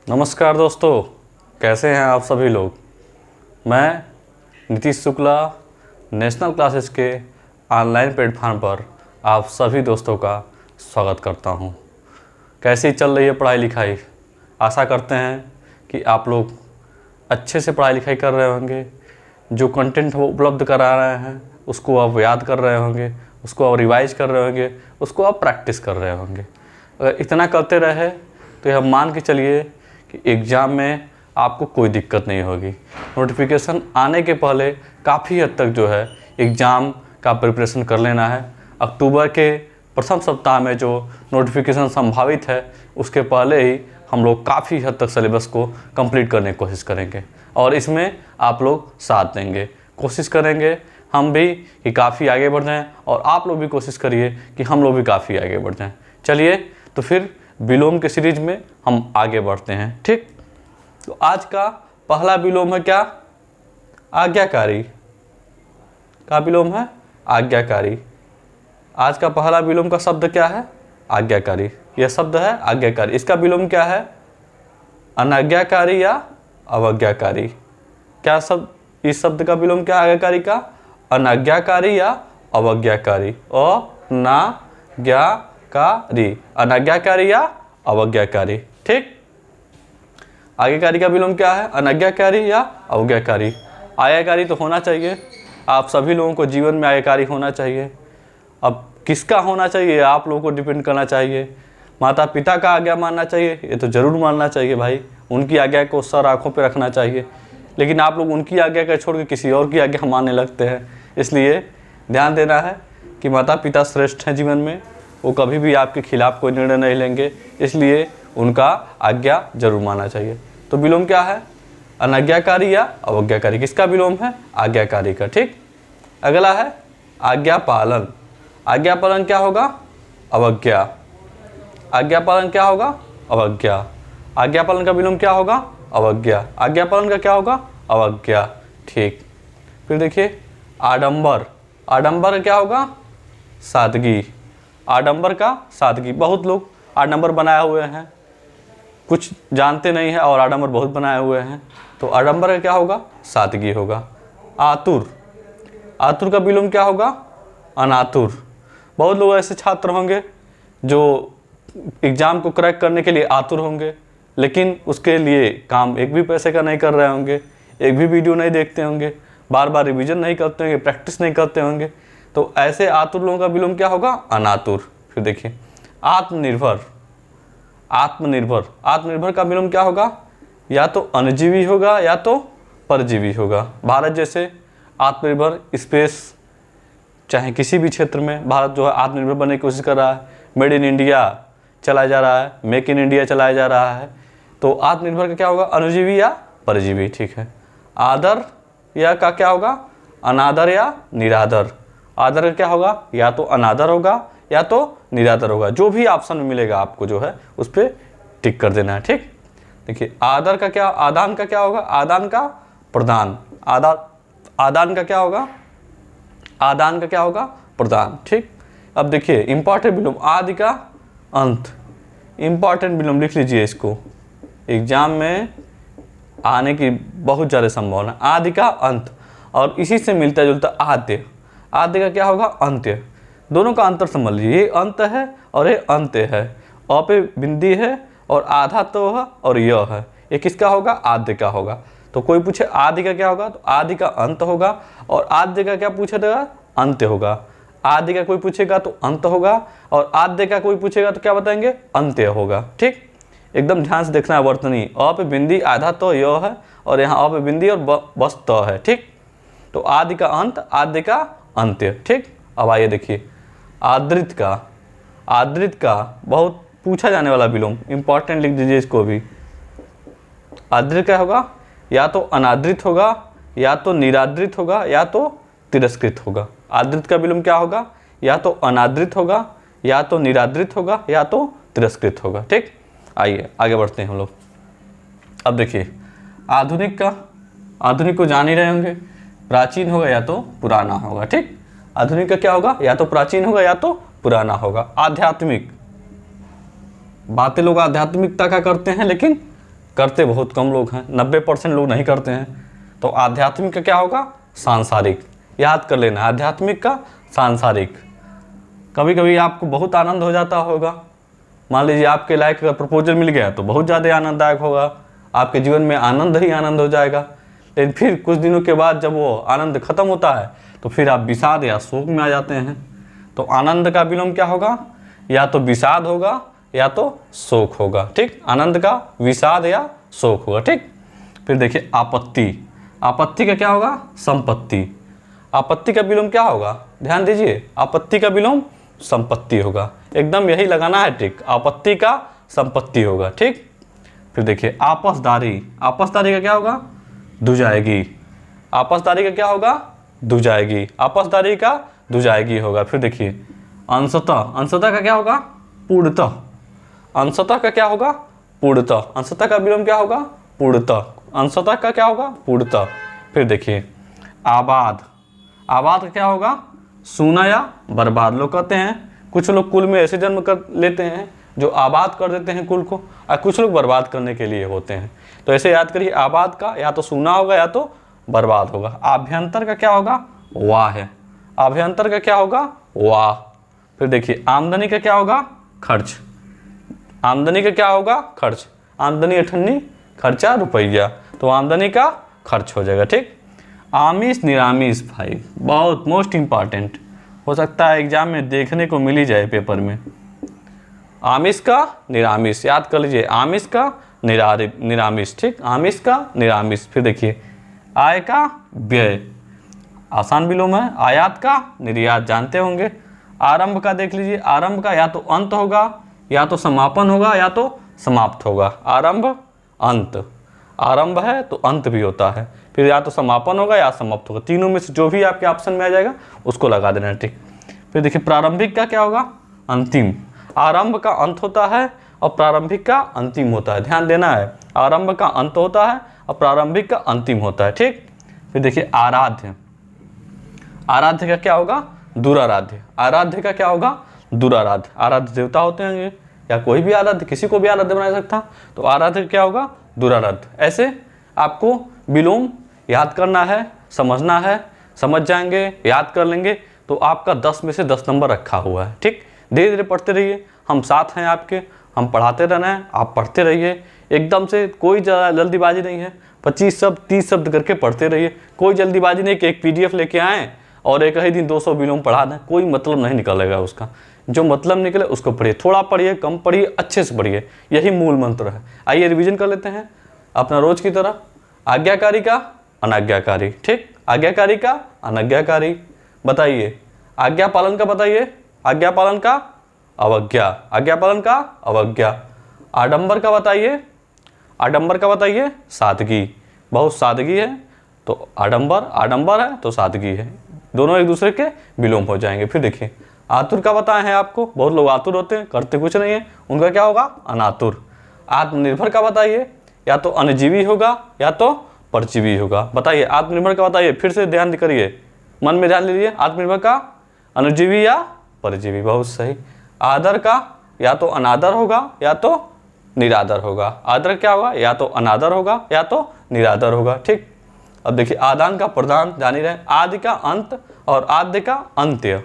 नमस्कार दोस्तों, कैसे हैं आप सभी लोग। मैं नीतीश शुक्ला नेशनल क्लासेस के ऑनलाइन प्लेटफॉर्म पर आप सभी दोस्तों का स्वागत करता हूं। कैसी चल रही है पढ़ाई लिखाई। आशा करते हैं कि आप लोग अच्छे से पढ़ाई लिखाई कर रहे होंगे। जो कंटेंट वो उपलब्ध करा रहे हैं उसको आप याद कर रहे होंगे, उसको आप रिवाइज कर रहे होंगे, उसको आप प्रैक्टिस कर रहे होंगे। अगर इतना करते रहे तो यह मान के चलिए कि एग्ज़ाम में आपको कोई दिक्कत नहीं होगी। नोटिफिकेशन आने के पहले काफ़ी हद तक जो है एग्ज़ाम का प्रिपरेशन कर लेना है। अक्टूबर के प्रथम सप्ताह में जो नोटिफिकेशन संभावित है उसके पहले ही हम लोग काफ़ी हद तक सिलेबस को कंप्लीट करने की कोशिश करेंगे और इसमें आप लोग साथ देंगे। कोशिश करेंगे हम भी कि काफ़ी आगे बढ़ जाएँ और आप लोग भी कोशिश करिए कि हम लोग भी काफ़ी आगे बढ़ जाएँ। चलिए तो फिर विलोम के सीरीज में हम आगे बढ़ते हैं। ठीक, तो आज का पहला विलोम है क्या? आज्ञाकारी का विलोम है आज्ञाकारी। आज का पहला विलोम का शब्द क्या है? आज्ञाकारी। यह शब्द है आज्ञाकारी। इसका विलोम क्या है? अनाज्ञाकारी या अवज्ञाकारी। क्या शब्द, इस शब्द का विलोम क्या है आज्ञाकारी का? अनाज्ञाकारी या अवज्ञाकारी। अनाज्ञाकारी या अवज्ञाकारी। ठीक, आज्ञाकारी का विलोम क्या है? अनाज्ञाकारी या अवज्ञाकारी। आज्ञाकारी तो होना चाहिए, आप सभी लोगों को जीवन में आज्ञाकारी होना चाहिए। अब किसका होना चाहिए आप लोगों को डिपेंड करना चाहिए। माता पिता का आज्ञा मानना चाहिए, ये तो ज़रूर मानना चाहिए भाई। उनकी आज्ञा को सर आँखों पर रखना चाहिए। लेकिन आप लोग उनकी आज्ञा का छोड़ के किसी और की आज्ञा मानने लगते हैं। इसलिए ध्यान देना है कि माता पिता श्रेष्ठ हैं जीवन में, वो कभी भी आपके खिलाफ कोई निर्णय नहीं लेंगे, इसलिए उनका आज्ञा जरूर मानना चाहिए। तो विलोम क्या है? अनाज्ञाकारी या अवज्ञाकारी। किसका विलोम है? आज्ञाकारी का। ठीक, अगला है आज्ञा पालन। आज्ञा पालन क्या होगा? अवज्ञा। आज्ञा पालन क्या होगा? अवज्ञा। आज्ञा पालन का विलोम क्या होगा? अवज्ञा। आज्ञा पालन का क्या होगा? अवज्ञा। ठीक, फिर देखिए आडंबर। आडंबर क्या होगा? सादगी। आडंबर का सादगी। बहुत लोग आडंबर बनाए हुए हैं, कुछ जानते नहीं हैं और आडंबर बहुत बनाए हुए हैं। तो आडंबर का क्या होगा? सादगी होगा। आतुर। आतुर का विलोम क्या होगा? अनातुर। बहुत लोग ऐसे छात्र होंगे जो एग्ज़ाम को क्रैक करने के लिए आतुर होंगे, लेकिन उसके लिए काम एक भी पैसे का नहीं कर रहे होंगे, एक भी वीडियो नहीं देखते होंगे, बार बार रिवीजन नहीं करते होंगे, प्रैक्टिस नहीं करते होंगे। तो ऐसे आतुर लोगों का विलोम क्या होगा? अनातुर। फिर देखिए आत्मनिर्भर। आत्मनिर्भर। आत्मनिर्भर का विलोम क्या होगा? या तो अणुजीवी होगा या तो परजीवी होगा। भारत जैसे आत्मनिर्भर स्पेस चाहे किसी भी क्षेत्र में भारत जो है आत्मनिर्भर बनने की कोशिश कर रहा है। मेड इन इंडिया चलाया जा रहा है, मेक इन इंडिया चलाया जा रहा है। तो आत्मनिर्भर का क्या होगा? अणुजीवी या परजीवी। ठीक है, आदर या का क्या होगा? अनादर या निरादर। आदर का क्या होगा? या तो अनादर होगा या तो निरादर होगा। जो भी ऑप्शन में मिलेगा आपको जो है उस पर टिक कर देना है। ठीक, देखिए आदर का क्या, आदान का क्या होगा? आदान का प्रदान। आदान का क्या होगा? आदान का क्या होगा? प्रदान। ठीक, अब देखिए इंपॉर्टेंट विलोम आदि का अंत। इंपॉर्टेंट विलोम लिख लीजिए, इसको एग्जाम में आने की बहुत ज़्यादा संभावना। आदि का अंत और इसी से मिलता जुलता आद्य। आद्य का क्या होगा? अंत्य। दोनों का अंतर समझ लीजिए, ये अंत है और ये अंत्य है। अ पे बिंदी है और आधा तो है और यह है, ये किसका होगा? आद्य का होगा। तो कोई पूछे आदि का क्या होगा तो आदि का अंत होगा, और आद्य का क्या पूछेगा? अंत्य होगा। आदि का कोई पूछेगा तो अंत होगा, और आद्य का कोई पूछेगा तो क्या बताएंगे? अंत्य होगा। ठीक, एकदम ध्यान से देखना है वर्तनी। अ पे बिंदी आधा तो यह है और यहाँ अ पे बिंदी और बस तो है। ठीक, तो आदि का अंत, आद्य का अंत्य। ठीक, अब आइए देखिए आदृत का। आदृत का बहुत पूछा जाने वाला विलोम, इंपॉर्टेंट लिख दीजिए इसको भी। आदृत क्या होगा? या तो अनादृत होगा, या तो निरादृत होगा, या तो तिरस्कृत होगा। आदृत का विलोम क्या होगा? या तो अनादृत होगा, या तो निरादृत होगा, या तो तिरस्कृत होगा। ठीक, आइए आगे बढ़ते हैं हम लोग। अब देखिए आधुनिक का। आधुनिक को जान ही रहे होंगे, प्राचीन होगा या तो पुराना होगा। ठीक, आधुनिक का क्या होगा? या तो प्राचीन होगा या तो पुराना होगा। आध्यात्मिक। बातें लोग आध्यात्मिकता का करते हैं लेकिन करते बहुत कम लोग हैं, 90% लोग नहीं करते हैं। तो आध्यात्मिक का क्या होगा? सांसारिक। याद कर लेना, आध्यात्मिक का सांसारिक। कभी कभी आपको बहुत आनंद हो जाता होगा, मान लीजिए आपके लायक अगर प्रपोजल मिल गया तो बहुत ज़्यादा आनंददायक होगा, आपके जीवन में आनंद ही आनंद हो जाएगा। लेकिन फिर कुछ दिनों के बाद जब वो आनंद खत्म होता है तो फिर आप विषाद या शोक में आ जाते हैं। तो आनंद का विलोम क्या होगा? या तो विषाद होगा या तो शोक होगा। ठीक, आनंद का विषाद या शोक होगा। ठीक, फिर देखिए आपत्ति। आपत्ति का क्या होगा? संपत्ति। आपत्ति का विलोम क्या होगा? ध्यान दीजिए, आपत्ति का विलोम संपत्ति होगा। एकदम यही लगाना है ट्रिक, आपत्ति का संपत्ति होगा। ठीक, फिर देखिए आपसदारी। आपसदारी का क्या होगा? दुजाएगी। आपसदारी का क्या होगा? दुजाएगी। आपसदारी का दुजाएगी होगा। फिर देखिए अंशतः। अंशतः का क्या होगा? पूर्णतः। अंशतः का क्या होगा? पूर्णतः। अंशतः का विलोम क्या होगा? पूर्णतः। अंशतः का क्या होगा? पूर्णतः। फिर देखिए आबाद। आबाद का क्या होगा? सूना या बर्बाद। लोग कहते हैं, कुछ लोग कुल में ऐसे जन्म कर लेते हैं जो आबाद कर देते हैं कुल को, और कुछ लोग बर्बाद करने के लिए होते हैं। तो ऐसे याद करिए, आबाद का या तो सूना होगा या तो बर्बाद होगा। आभ्यंतर का क्या होगा? वाह है। आभ्यंतर का क्या होगा? वाह। फिर देखिए आमदनी का क्या होगा? खर्च। आमदनी का क्या होगा? खर्च। आमदनी अठन्नी, खर्चा रुपया, तो आमदनी का खर्च हो जाएगा। ठीक, आमिष निरामिष भाई बहुत मोस्ट इंपॉर्टेंट, हो सकता है एग्जाम में देखने को मिल ही जाए पेपर में। आमिष का निरामिष याद कर लीजिए, आमिष का निरामिष। ठीक, आमिष का निरामिष। फिर देखिए आय का व्यय, आसान विलोम है। आयात का निर्यात, जानते होंगे। आरंभ का देख लीजिए, आरंभ का या तो अंत होगा या तो समापन होगा या तो समाप्त होगा। आरंभ अंत, आरंभ है तो अंत भी होता है, फिर या तो समापन होगा या समाप्त होगा। तीनों में से जो भी आपके ऑप्शन में आ जाएगा उसको लगा देना। ठीक, फिर देखिए प्रारंभिक का क्या होगा? अंतिम। आरंभ का अंत होता है और प्रारंभिक का अंतिम होता है, ध्यान देना है। आरंभ का अंत होता है और प्रारंभिक का अंतिम होता है। ठीक, फिर देखिए आराध्य। आराध्य का क्या होगा? दुराराध्य। आराध्य का क्या होगा? दुराराध्य। आराध्य देवता होते हैं या कोई भी आराध्य, किसी को भी आराध्य बना सकता, तो आराध्य क्या होगा? दुराराध्य। ऐसे आपको विलोम याद करना है, समझना है, समझ जाएंगे, याद कर लेंगे तो आपका 10 में से 10 नंबर रखा हुआ है। ठीक, धीरे धीरे पढ़ते रहिए, हम साथ हैं आपके, हम पढ़ाते रहना है, आप पढ़ते रहिए। एकदम से कोई ज़्यादा जल्दीबाजी नहीं है, 25 शब्द 30 शब्द करके पढ़ते रहिए। कोई जल्दीबाजी नहीं कि एक PDF लेके आएँ और एक ही दिन 200 विलोम पढ़ा दें, कोई मतलब नहीं निकलेगा उसका। जो मतलब निकले उसको पढ़िए, थोड़ा पढ़िए, कम पढ़िए, अच्छे से पढ़िए, यही मूल मंत्र है। आइए रिवीजन कर लेते हैं अपना रोज की तरह। आज्ञाकारी का अनाज्ञाकारी। ठीक, आज्ञाकारी का अनाज्ञाकारी। बताइए आज्ञा पालन का, बताइए आज्ञा पालन का अवज्ञा। आज्ञा पालन का अवज्ञा। आडंबर का बताइए, आडंबर का बताइए सादगी। बहुत सादगी है तो आडंबर, आडंबर है तो सादगी है, दोनों एक दूसरे के विलोम हो जाएंगे। फिर देखिए आतुर का बताए हैं आपको, बहुत लोग आतुर होते हैं, करते कुछ नहीं है, उनका क्या होगा? अनातुर। आत्मनिर्भर का बताइए, या तो अनजीवी होगा या तो परजीवी होगा। बताइए आत्मनिर्भर का बताइए, फिर से ध्यान करिए, मन में ध्यान लीजिए। आत्मनिर्भर का अनजीवी या परजीवी, बहुत सही। आदर का या तो अनादर होगा या तो निरादर होगा। आदर क्या होगा? या तो अनादर होगा या तो निरादर होगा। ठीक, अब देखिए आदान का प्रदान, जान ही रहे। आदि का अंत और आद्य का अंत्य,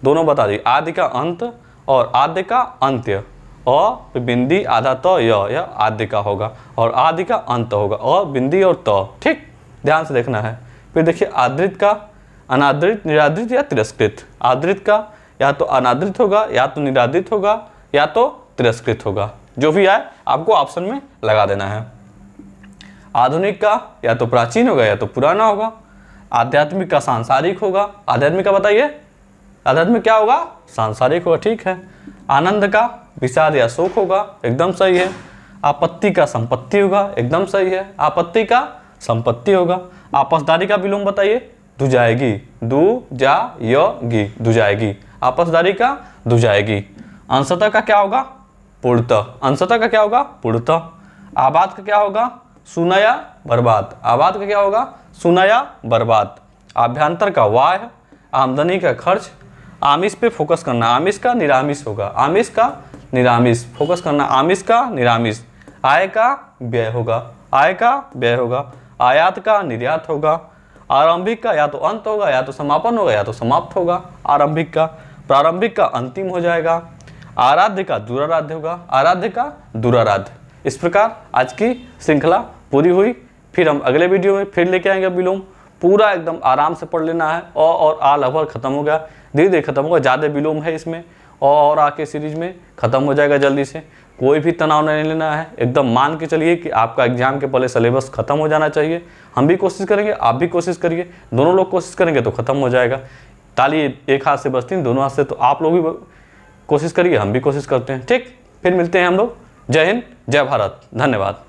दोनों बता दिए। आदि का अंत और आद्य का अंत्य। और बिंदी आधा तो यह आद्य का होगा और आदि का अंत होगा, और बिंदी और तो। ठीक, ध्यान से देखना है। फिर देखिए आदृत का अनादृत, निरादृत या तिरस्कृत। आदृत का या तो अनादृत होगा या तो निरादृत होगा या तो तिरस्कृत होगा, जो भी आए आपको ऑप्शन में लगा देना है। आधुनिक का या तो प्राचीन होगा या तो पुराना होगा। आध्यात्मिक का सांसारिक होगा। आध्यात्मिक का बताइए, आध्यात्मिक क्या होगा? सांसारिक होगा। ठीक है। आनंद का विषाद या शोक होगा, एकदम सही है। आपत्ति का संपत्ति होगा, एकदम सही है। आपत्ति का संपत्ति होगा। आपसदारी का विलोम बताइए, दुजाएगी। दु जा गी, दुजाएगी। आपसदारी का दुजाएगी। अंशतः का क्या होगा? पूर्णतः। अंशतः का क्या होगा? पूर्णतः। आबाद का क्या होगा? सूना या बर्बाद। आबाद का क्या होगा? सूना या बर्बाद। आभ्यंतर का वाह। आमदनी का खर्च। आमिष पे फोकस करना, आमिष का निरामिष होगा। आमिष का निरामिष फोकस करना, आमिष का निरामिष। आय का व्यय होगा, आय का व्यय होगा, आयात का निर्यात होगा, आरंभिक का या तो अंत होगा या तो समापन होगा या तो समाप्त होगा, आरंभिक का, प्रारंभिक का अंतिम हो जाएगा, आराध्य का दुराराध्य होगा, आराध्य का दुराराध्य। इस प्रकार आज की श्रृंखला पूरी हुई। फिर हम अगले वीडियो में फिर लेके आएंगे विलोम, पूरा एकदम आराम से पढ़ लेना है। और आ लगभग खत्म हो गया, धीरे धीरे खत्म होगा, ज़्यादा विलोम है इसमें, और आके सीरीज में खत्म हो जाएगा जल्दी से। कोई भी तनाव नहीं लेना है, एकदम मान के चलिए कि आपका एग्जाम के पहले सिलेबस खत्म हो जाना चाहिए। हम भी कोशिश करेंगे, आप भी कोशिश करिए, दोनों लोग कोशिश करेंगे तो खत्म हो जाएगा। ताली एक हाथ से बजती है, दोनों हाथ से, तो आप लोग भी कोशिश करिए, हम भी कोशिश करते हैं। ठीक, फिर मिलते हैं हम लोग। जय हिंद, जय भारत, धन्यवाद।